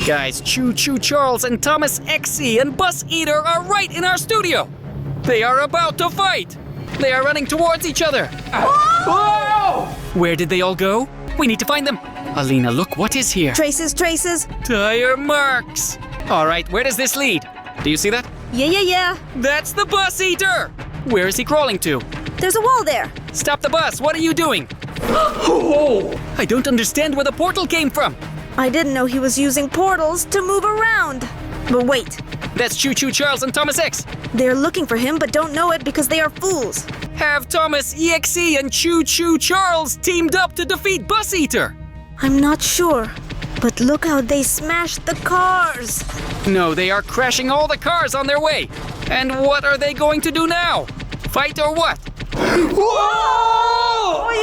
Guys, Choo Choo Charles and THOMAS.EXE and Bus-Eater are right in our studio. They are about to fight. They are running towards each other. Whoa! Where did they all go? We need to find them. Alina, look, what is here? Traces. Tire marks. All right, where does this lead? Do you see that? Yeah. That's the Bus-Eater. Where is he crawling to? There's a wall there. Stop the bus. What are you doing? I don't understand where the portal came from. I didn't know he was using portals to move around. But wait, That's Choo Choo Charles and THOMAS.EXE. they're looking for him but don't know it because they are fools. Have THOMAS.EXE and Choo Choo Charles teamed up to defeat Bus-Eater. I'm not sure, but look how they smashed the cars. No, they are crashing all the cars on their way. And what are they going to do now? Fight or what? Whoa! Oy.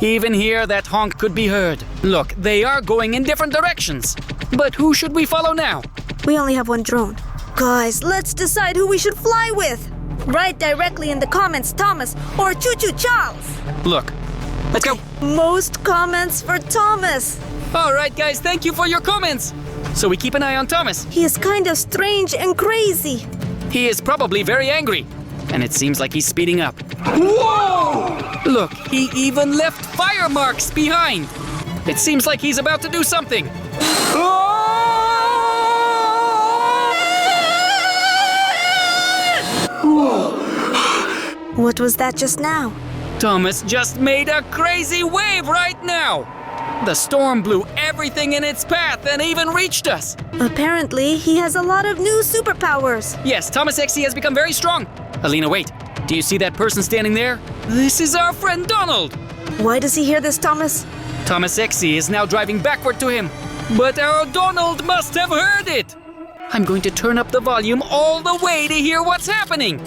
Even here, that honk could be heard. Look, they are going in different directions. But who should we follow now? We only have one drone. Guys, let's decide who we should fly with. Write directly in the comments Thomas or Choo Choo Charles. Look, let's go. Most comments for Thomas. All right, guys, thank you for your comments. So we keep an eye on Thomas. He is kind of strange and crazy. He is probably very angry. And it seems like he's speeding up. Whoa! Look, he even left fire marks behind. It seems like he's about to do something. What was that just now? Thomas just made a crazy wave right now. The storm blew everything in its path and even reached us. Apparently, he has a lot of new superpowers. Yes, THOMAS.EXE has become very strong. Alina, wait. Do you see that person standing there? This is our friend Donald. Why does he hear this, Thomas? THOMAS.EXE is now driving backward to him. But our Donald must have heard it. I'm going to turn up the volume all the way to hear what's happening.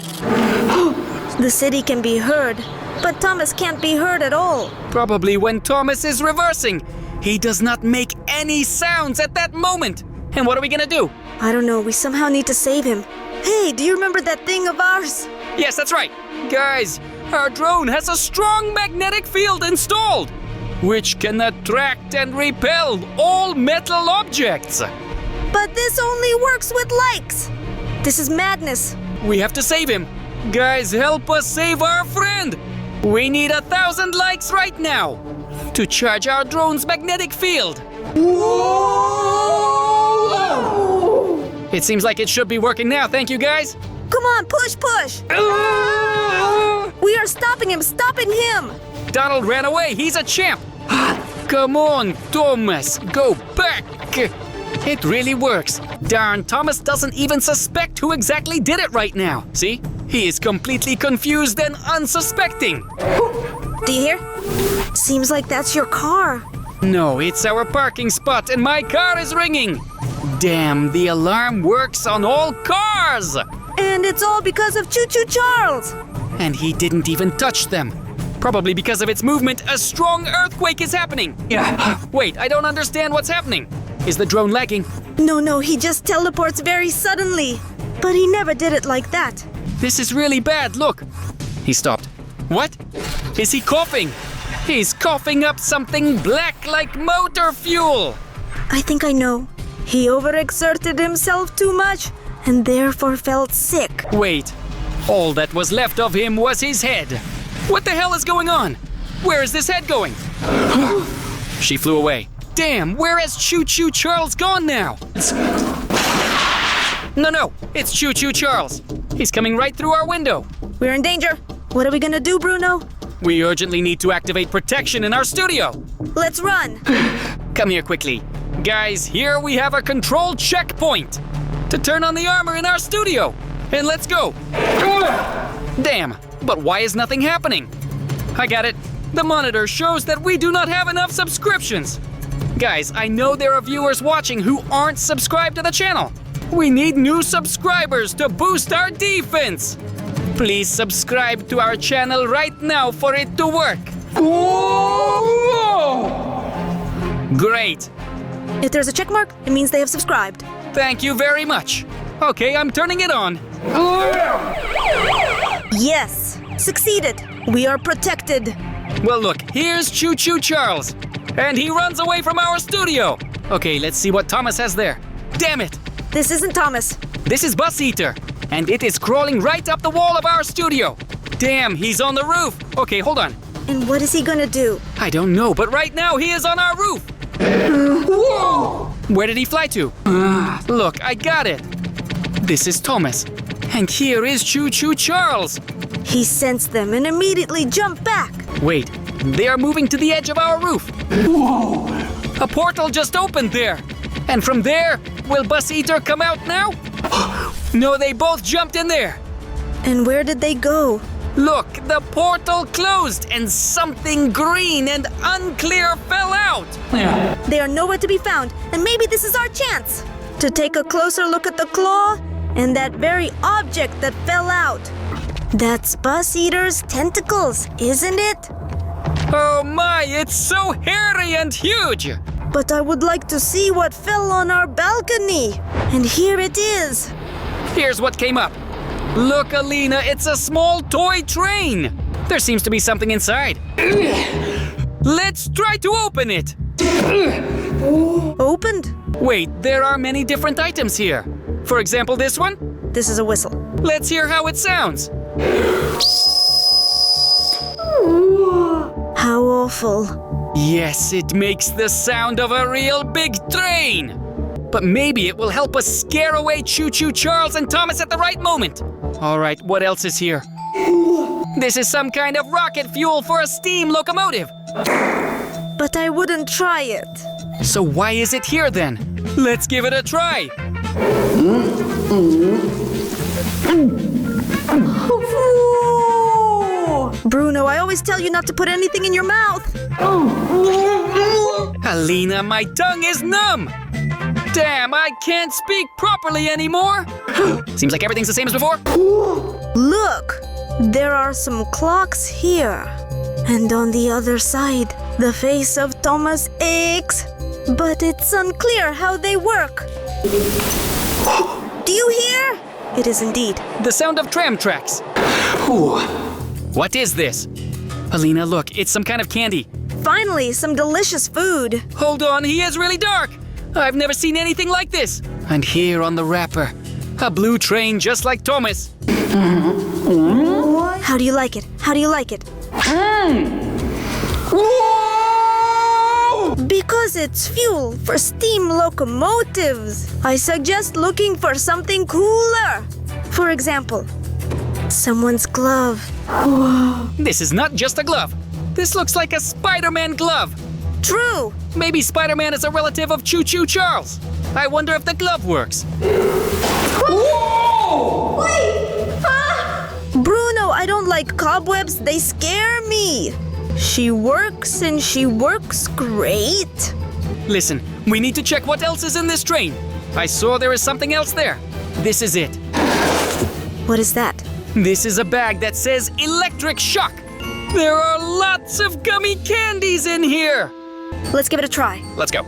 The city can be heard, but Thomas can't be heard at all. Probably when Thomas is reversing. He does not make any sounds at that moment. And what are we gonna do? I don't know, we somehow need to save him. Hey, do you remember that thing of ours? Yes, that's right. Guys, our drone has a strong magnetic field installed, which can attract and repel all metal objects. But this only works with likes. This is madness. We have to save him. Guys, help us save our friend. We need 1,000 likes right now to charge our drone's magnetic field. Whoa! It seems like it should be working now. Thank you, guys. Come on, push! We are stopping him! Donald ran away. He's a champ. Come on, Thomas. Go back. It really works. Darn, Thomas doesn't even suspect who exactly did it right now. See? He is completely confused and unsuspecting. Do you hear? Seems like that's your car. No, it's our parking spot and my car is ringing. Damn, the alarm works on all cars. And it's all because of Choo Choo Charles. And he didn't even touch them. Probably because of its movement, a strong earthquake is happening. Yeah. Wait, I don't understand what's happening. Is the drone lagging? No, he just teleports very suddenly. But he never did it like that. This is really bad, look. He stopped. What? Is he coughing? He's coughing up something black like motor fuel. I think I know. He overexerted himself too much and therefore felt sick. Wait, all that was left of him was his head. What the hell is going on? Where is this head going? She flew away. Damn, where has Choo Choo Charles gone now? No, it's Choo Choo Charles. He's coming right through our window. We're in danger. What are we gonna do, Bruno? We urgently need to activate protection in our studio. Let's run. Come here quickly. Guys, here we have a control checkpoint to turn on the armor in our studio. And let's go. Damn, but why is nothing happening? I got it. The monitor shows that we do not have enough subscriptions. Guys, I know there are viewers watching who aren't subscribed to the channel. We need new subscribers to boost our defense. Please subscribe to our channel right now for it to work. Whoa! Great. If there's a check mark, it means they have subscribed. Thank you very much. Okay, I'm turning it on. Yes, succeeded. We are protected. Well, look, here's Choo Choo Charles. And he runs away from our studio. Okay, let's see what Thomas has there. Damn it! This isn't Thomas. This is Bus Eater, and it is crawling right up the wall of our studio. Damn, he's on the roof. Okay, hold on. And what is he gonna do? I don't know, but right now he is on our roof. Whoa! Where did he fly to? Look, I got it. This is Thomas, and here is Choo Choo Charles. He sensed them and immediately jumped back. Wait, they are moving to the edge of our roof. Whoa! A portal just opened there. And from there, will Bus Eater come out now? No, they both jumped in there. And where did they go? Look, the portal closed and something green and unclear fell out. They are nowhere to be found, and maybe this is our chance to take a closer look at the claw and that very object that fell out. That's Bus Eater's tentacles, isn't it? Oh my, it's so hairy and huge. But I would like to see what fell on our balcony. And here it is. Here's what came up. Look, Alina, it's a small toy train. There seems to be something inside. Let's try to open it. Opened? Wait, there are many different items here. For example, this one. This is a whistle. Let's hear how it sounds. How awful. Yes, it makes the sound of a real big train. But maybe it will help us scare away Choo Choo Charles and Thomas at the right moment. All right, what else is here? This is some kind of rocket fuel for a steam locomotive. But I wouldn't try it. So why is it here then? Let's give it a try. Bruno, I always tell you not to put anything in your mouth. Alina, my tongue is numb. Damn, I can't speak properly anymore. Seems like everything's the same as before. Look, there are some clocks here. And on the other side, the face of THOMAS.EXE. But it's unclear how they work. Do you hear? It is indeed. The sound of tram tracks. What is this? Alina, look, it's some kind of candy. Finally, some delicious food. Hold on, he is really dark. I've never seen anything like this. And here on the wrapper, a blue train just like Thomas. How do you like it? How do you like it? Because it's fuel for steam locomotives. I suggest looking for something cooler. For example, someone's glove. This is not just a glove. This looks like a Spider-Man glove. True. Maybe Spider-Man is a relative of Choo Choo Charles. I wonder if the glove works. Bruno, I don't like cobwebs. They scare me. She works and she works great. Listen, we need to check what else is in this train. I saw there is something else there. This is it. What is that? This is a bag that says electric shock. There are lots of gummy candies in here. Let's give it a try. Let's go.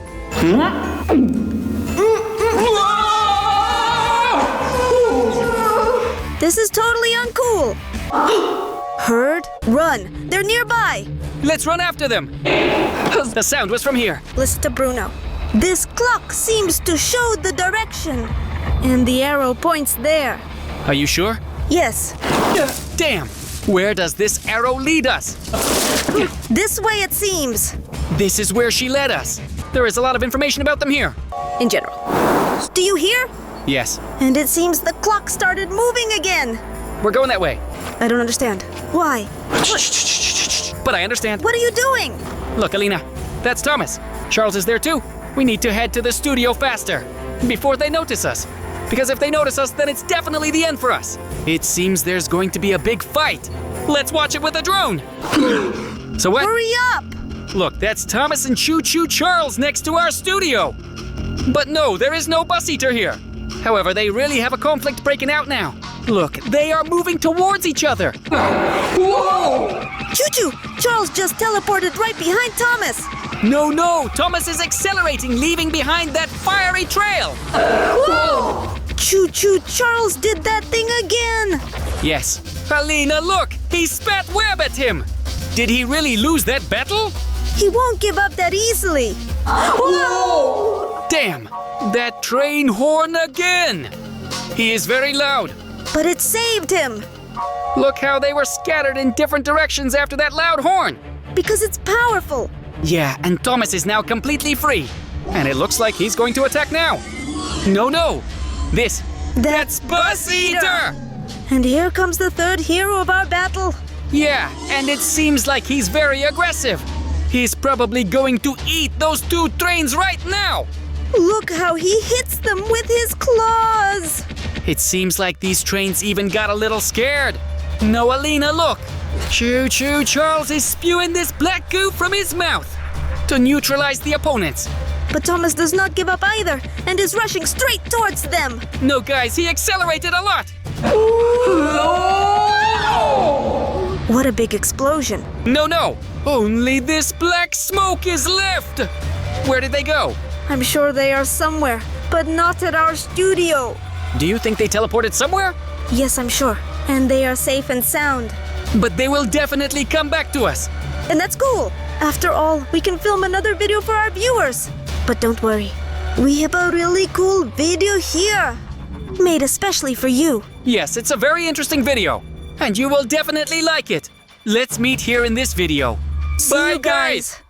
This is totally uncool. Heard? Run. They're nearby. Let's run after them. The sound was from here. Listen to Bruno. This clock seems to show the direction. And the arrow points there. Are you sure? Yes. Damn! Where does this arrow lead us? This way it seems. This is where she led us. There is a lot of information about them here. In general. Do you hear? Yes. And it seems the clock started moving again. We're going that way. I don't understand. Why? But I understand. What are you doing? Look, Alina, that's Thomas. Charles is there too. We need to head to the studio faster, before they notice us. Because if they notice us, then it's definitely the end for us. It seems there's going to be a big fight. Let's watch it with a drone. So what? Hurry up! Look, that's Thomas and Choo Choo Charles next to our studio. But no, there is no Bus Eater here. However, they really have a conflict breaking out now. Look, they are moving towards each other. Whoa! Choo Choo! Charles just teleported right behind Thomas. No, Thomas is accelerating, leaving behind that fiery trail. Whoa! Choo Choo Charles did that thing again. Yes. Alina, look! He spat web at him! Did he really lose that battle? He won't give up that easily. Whoa! Damn! That train horn again! He is very loud. But it saved him! Look how they were scattered in different directions after that loud horn. Because it's powerful! Yeah, and Thomas is now completely free. And it looks like he's going to attack now. No. That's Bus Eater! And here comes the third hero of our battle. Yeah, and it seems like he's very aggressive. He's probably going to eat those two trains right now. Look how he hits them with his claws! It seems like these trains even got a little scared. No, Alina, look. Choo Choo Charles is spewing this black goo from his mouth to neutralize the opponents. But Thomas does not give up either and is rushing straight towards them. No, guys, he accelerated a lot. What a big explosion. No. Only this black smoke is left. Where did they go? I'm sure they are somewhere, but not at our studio. Do you think they teleported somewhere? Yes, I'm sure. And they are safe and sound. But they will definitely come back to us. And that's cool. After all, we can film another video for our viewers. But don't worry. We have a really cool video here. Made especially for you. Yes, it's a very interesting video. And you will definitely like it. Let's meet here in this video. See Bye, you guys.